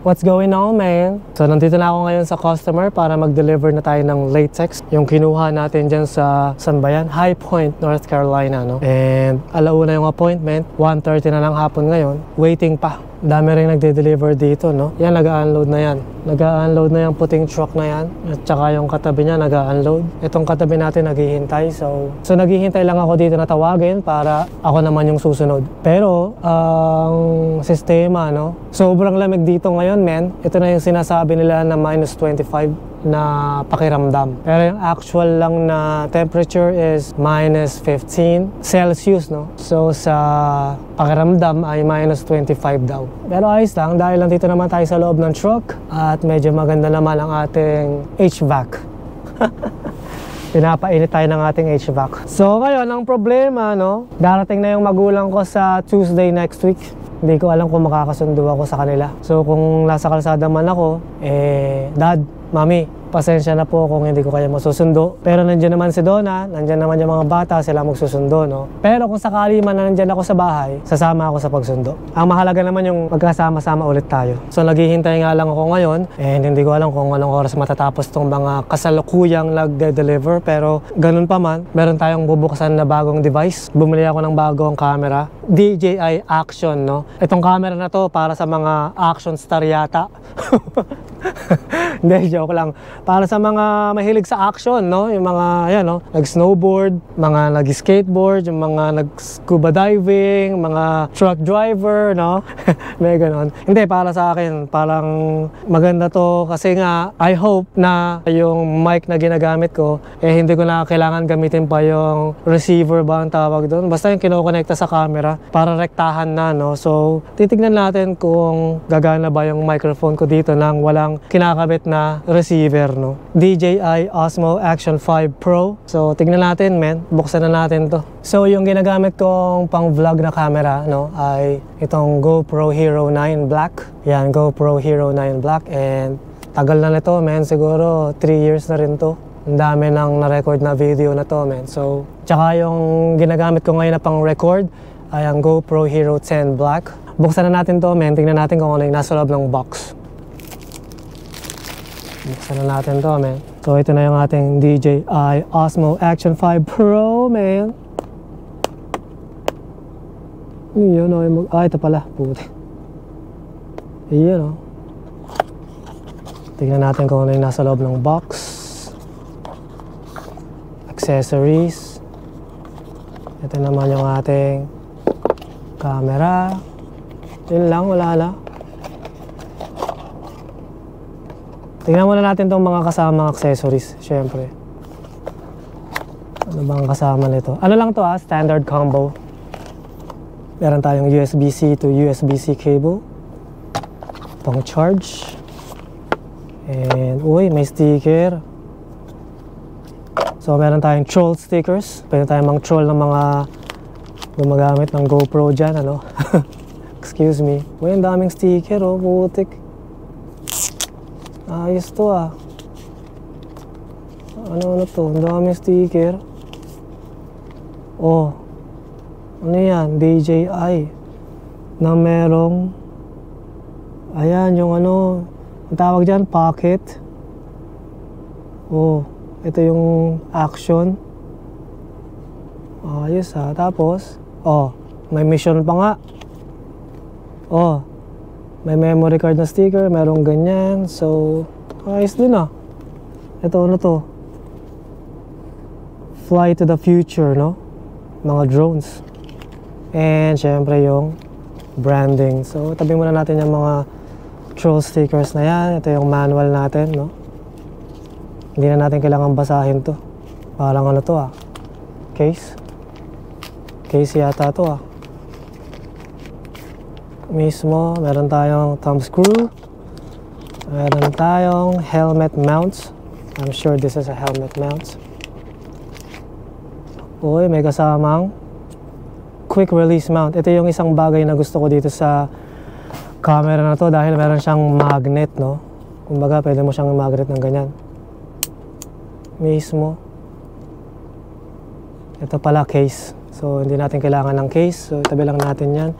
What's going on, man? So nandito na ako ngayon sa customer para mag-deliver na tayo ng latex. Yung kinuha natin dyan sa, saan ba yan? High Point, North Carolina, no? And alauna yung appointment, 1:30 na lang hapon ngayon. Waiting pa. Dami rin nagde-deliver dito, no? Yan, nag-unload na yan. Nag-unload na yung puting truck na yan. At saka yung katabi niya, nag-unload. Itong katabi natin, naghihintay. So naghihintay lang ako dito na tawagin para ako naman yung susunod. Pero, ang sistema, no? Sobrang lamig dito ngayon, men. Ito na yung sinasabi nila na -25 na pakiramdam. Pero yung actual lang na temperature is -15 Celsius, no? So sa pakiramdam ay -25 daw. Pero ayos lang dahil nandito naman tayo sa loob ng truck at medyo maganda naman ang ating HVAC. Pinapainit tayo ng ating HVAC. So ngayon, ang problema, no? Darating na yung magulang ko sa Tuesday next week. Hindi ko alam kung makakasundo ako sa kanila. So kung nasa kalsada man ako, Dad, Mami, pasensya na po kung hindi ko kayo masusundo. Pero nandiyan naman si Donna, nandiyan naman yung mga bata, sila magsusundo, no? Pero kung sakali man na nandiyan ako sa bahay, sasama ako sa pagsundo. Ang mahalaga naman yung magkasama-sama ulit tayo. So naghihintay nga lang ako ngayon, and hindi ko alam kung anong oras matatapos tong mga kasalukuyang nagde-deliver. Pero ganun pa man, meron tayong bubuksan na bagong device. Bumili ako ng bagong camera, DJI Action, no? Itong camera na to para sa mga action star yata. Hindi, joke lang. Para sa mga mahilig sa action, no? Yung mga, yan, no? Nag-snowboard, mga nag-skateboard, yung mga nag-scuba diving, mga truck driver, no? May ganon. Hindi, para sa akin, parang maganda to kasi nga, I hope na yung mic na ginagamit ko, hindi ko na kailangan gamitin pa yung receiver ba ang tawag doon. Basta yung kinokonekta sa camera para rektahan na, no? So, titignan natin kung gagana ba yung microphone ko dito nang walang kinakabit na receiver, no? DJI Osmo Action 5 Pro. So tignan natin, men. Buksan na natin to. So yung ginagamit kong pang vlog na camera, no, ay itong GoPro Hero 9 Black. Yan, GoPro Hero 9 Black. And tagal na nito, men. Siguro 3 years na rin to. Ang dami nang na-record na video na to, men. So tsaka yung ginagamit ko ngayon na pang record ay ang GoPro Hero 10 Black. Buksan na natin to, men. Tingnan natin kung ano yung nasa loob ng box. Buksan na natin to, man. So ito na yung ating DJI Osmo Action 5 Pro, man. Yun, oh. Ito pala. Puti. Iyan, oh. Tingnan natin kung ano yung nasa loob ng box. Accessories. Ito naman yung ating camera. Yun lang, wala na. Tingnan muna natin itong mga kasamang accessories, syempre. Ano bang kasama nito? Ano lang to, standard combo. Meron tayong USB-C to USB-C cable. Pang charge. And, uy, may sticker. So, meron tayong troll stickers. Pwede tayong mang-troll ng mga gumagamit ng GoPro dyan, ano? Excuse me. Uy, ang daming sticker, oh, putik. Ayos to, ah. Ano to? Ang daming sticker. Oh. Ano yan? DJI. Na merong, ayan, yung ano, ang tawag dyan, pocket. Oh. Ito yung action. Ayos, ah. Tapos, oh, may mission pa nga. Oh. May memory card na sticker, merong ganyan. So, ayos din, ah. Ito, ano to? Fly to the future, no? Mga drones. And, syempre, yung branding. So, tabi muna natin yung mga troll stickers na yan. Ito yung manual natin, no? Hindi na natin kailangan basahin to. Parang ano to, ah. Case. Case yata to, ah. Mismo, meron tayong thumb screw, meron tayong helmet mounts. I'm sure this is a helmet mount. Uy, may kasamang quick release mount. Ito yung isang bagay na gusto ko dito sa camera na to dahil meron siyang magnet, no? Kumbaga, pwede mo siyang magnet ng ganyan. Mismo. Ito pala case. So, hindi natin kailangan ng case. So, itabi lang natin yan.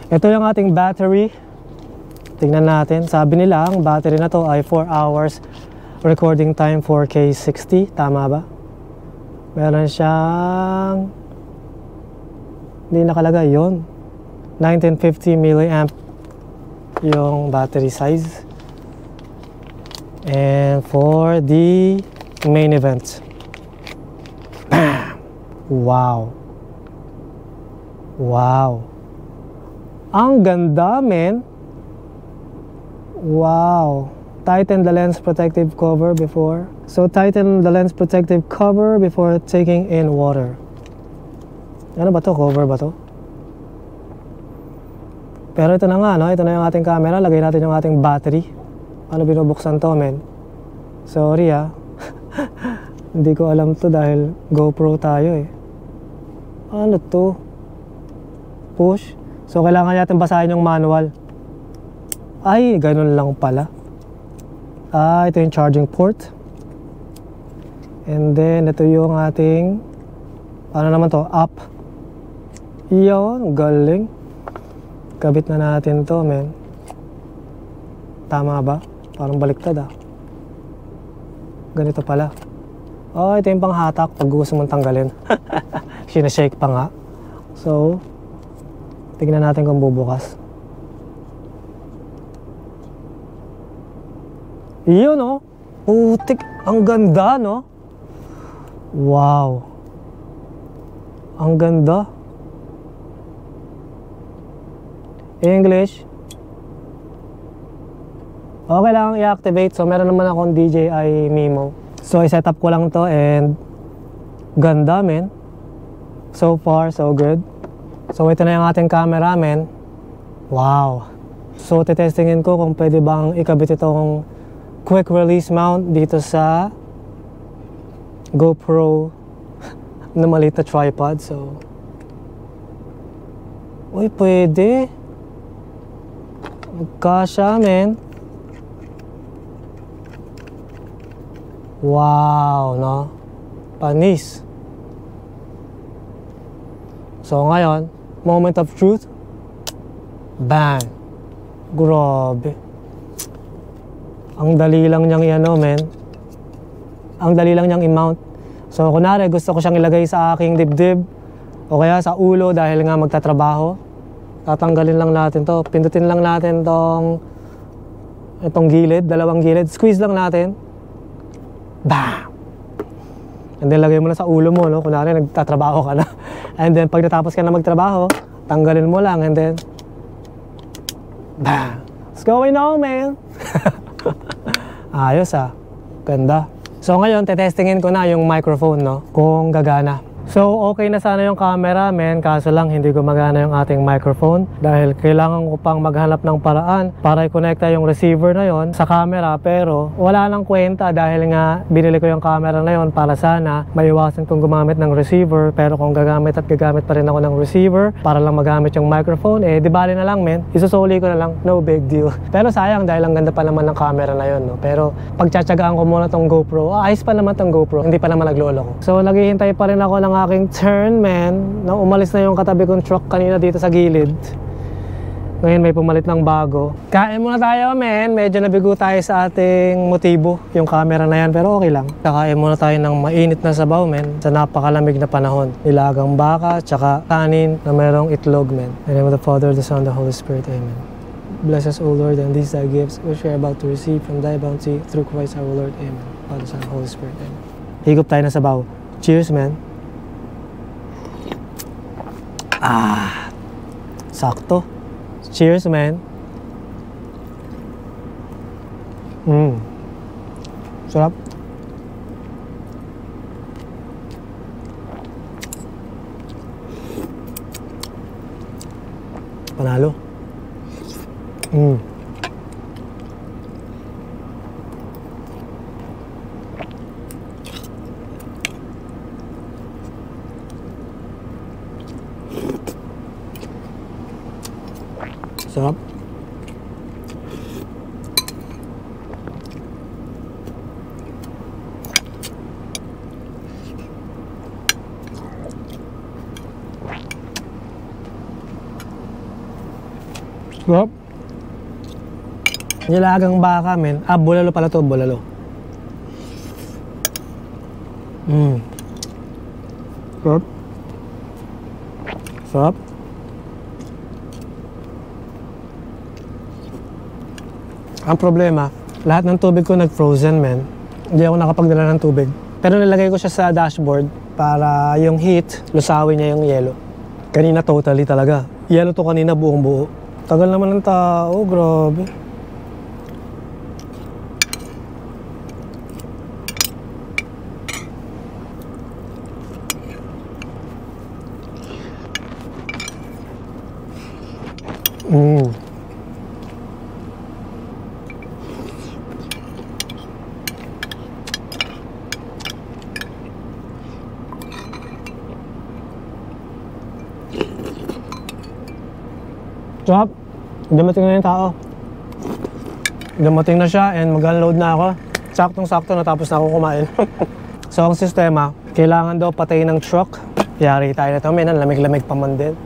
Ito yung ating battery. Tingnan natin. Sabi nila, ang battery na to ay 4 hours recording time 4K 60. Tama ba? Meron siyang... Hindi nakalagay yon. 1950 milliamp yung battery size. And for the main event. Bam! Wow. Wow. Ang ganda, men. Wow. Tighten the lens protective cover before. So tighten the lens protective cover before taking in water. Ano ba to? Cover ba to? Pero ito na nga, no? Ito na yung ating camera. Lagay natin yung ating battery. Ano binubuksan to, men? Sorry, ah. Hindi ko alam to dahil GoPro tayo, eh. Ano to? Push. So kailangan natin basahin yung manual. Ay, ganun lang pala. Ito yung charging port. And then, ito yung ating, ano naman to, up. Iyon, galing. Kabit na natin to, men. Tama ba? Parang baliktad, ah. Ganito pala. Ito yung panghatak pag gusto mong tanggalin. Sinashake pa nga. So, tignan natin kung bubukas. Iyon, oh. Putik. Ang ganda, no? Wow. Ang ganda. English. Okay lang i-activate. So, meron naman akong DJI Mimo. So, i-set up ko lang to and ganda, men. So far, so good. So, ito na yung ating camera, men. Wow. So, titestingin ko kung pwede bang ikabit itong quick release mount dito sa GoPro na maliit na tripod. So, uy, pwede. Magkasya, men. Wow, no? Panis. So, ngayon, moment of truth. Bang. Grabe. Ang dali lang niyang i-ano, men. Ang dali lang niyang i-mount. So, kunwari, gusto ko siyang ilagay sa aking dibdib o kaya sa ulo dahil nga magtatrabaho. Tatanggalin lang natin to. Pindutin lang natin itong gilid, dalawang gilid. Squeeze lang natin. Bam! And then, lagay mo na sa ulo mo, no? Kunwari, nagtatrabaho ka na. And then, pag natapos ka na magtrabaho, tanggalin mo lang. And then, bam! What's going on, man? Ayos, ah. Ganda. So, ngayon, tetestingin ko na yung microphone, no? Kung gagana. So, okay na sana yung camera, men. Kaso lang, hindi gumagana yung ating microphone. Dahil kailangan ko pang maghanap ng paraan para i-connecta yung receiver na yon sa camera. Pero, wala nang kwenta dahil nga binili ko yung camera na yon para sana maiwasan kong gumamit ng receiver. Pero kung gagamit at gagamit pa rin ako ng receiver para lang magamit yung microphone, di bali na lang, men. Isusuli ko na lang. No big deal. Pero sayang dahil ang ganda pa naman ng camera na yon, no? Pero, pagtsatsagaan ko muna tong GoPro. Ayos pa naman tong GoPro. Hindi pa naman naglolo ko. So, naghihintay pa rin ako ng aking turn, man. Umalis na yung katabi kong truck kanina dito sa gilid. Ngayon may pumalit ng bago. Kain muna tayo, man. Medyo nabigo tayo sa ating motibo, yung camera na yan, pero okay lang. Kakain muna tayo ng mainit na sabaw, man, sa napakalamig na panahon. Nilagang baka, tsaka kanin na mayroong itlog, man. In the name of the Father, the Son, the Holy Spirit. Amen. Bless us, O Lord, and these thy gifts which we are about to receive from thy bounty through Christ our Lord. Amen. Father, Son, Holy Spirit. Amen. Higop tayo ng sabaw. Cheers, man. Sakto. Cheers, man. Sarap. Panalo. Sarap. Sarap. Nilagang baka, men. Ah, bulalo pala to, bulalo. Sarap. Sarap. Ang problema, lahat ng tubig ko nag-frozen, men. Hindi ako nakapagdala ng tubig. Pero nilagay ko siya sa dashboard para yung heat, lusawin niya yung yelo. Kanina totally talaga. Yelo to kanina buong buo. Tagal naman ng tao, grabe. Sarap. Dumating na yung tao. Dumating na siya and mag-unload na ako. Saktong-sakto natapos na ako kumain. So ang sistema, kailangan daw patayin ng truck. Yari tayo na ito. May lamig-lamig pa man din.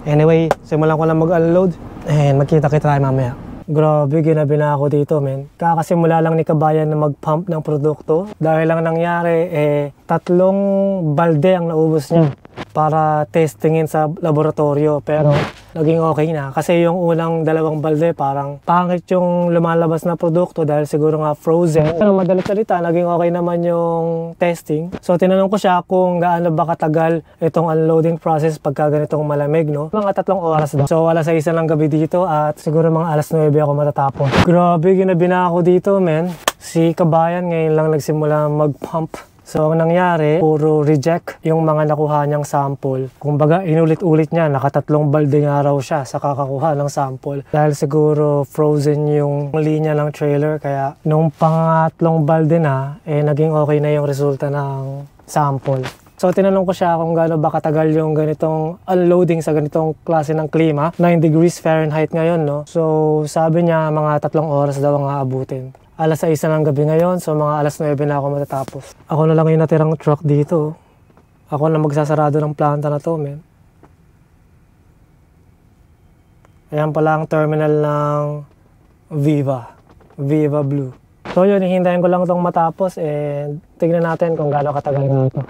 Anyway, simulan ko lang mag-unload. And magkita-kita tayo mamaya. Grabe, ginabi na ako dito, men. Kakasimula lang ni Kabayan na mag-pump ng produkto. Dahil lang nangyari, 3 balde ang naubos niya para testingin sa laboratorio. Pero naging okay na. Kasi yung unang 2 balde, parang pangit yung lumalabas na produkto dahil siguro nga frozen. Pero madalit salita, naging okay naman yung testing. So tinanong ko siya kung gaano ba katagal itong unloading process pagka ganitong malamig, no? Mga 3 oras daw. So 6:00 ng gabi dito at siguro mga 9:00 ako matatapos. Grabe, ginabi na ako dito, men. Si Kabayan ngayon lang nagsimula mag-pump. So, ang nangyari, puro reject yung mga nakuha niyang sample. Kumbaga, inulit-ulit niya, 3 balde nga raw siya sa kakakuha ng sample. Dahil siguro frozen yung linya ng trailer, kaya nung pangatlong balde na, naging okay na yung resulta ng sample. So, tinanong ko siya kung gaano ba katagal yung ganitong unloading sa ganitong klase ng klima. 9 degrees Fahrenheit ngayon, no? So, sabi niya, mga 3 oras daw ang aabutin. 6:00 ng gabi ngayon, so mga 9:00 na ako matatapos. Ako na lang yung natirang truck dito. Ako na magsasarado ng planta na to, men. Ayan pala ang terminal ng Viva Blue. So yun, hihintayin ko lang itong matapos and tignan natin kung gaano katagal na ito.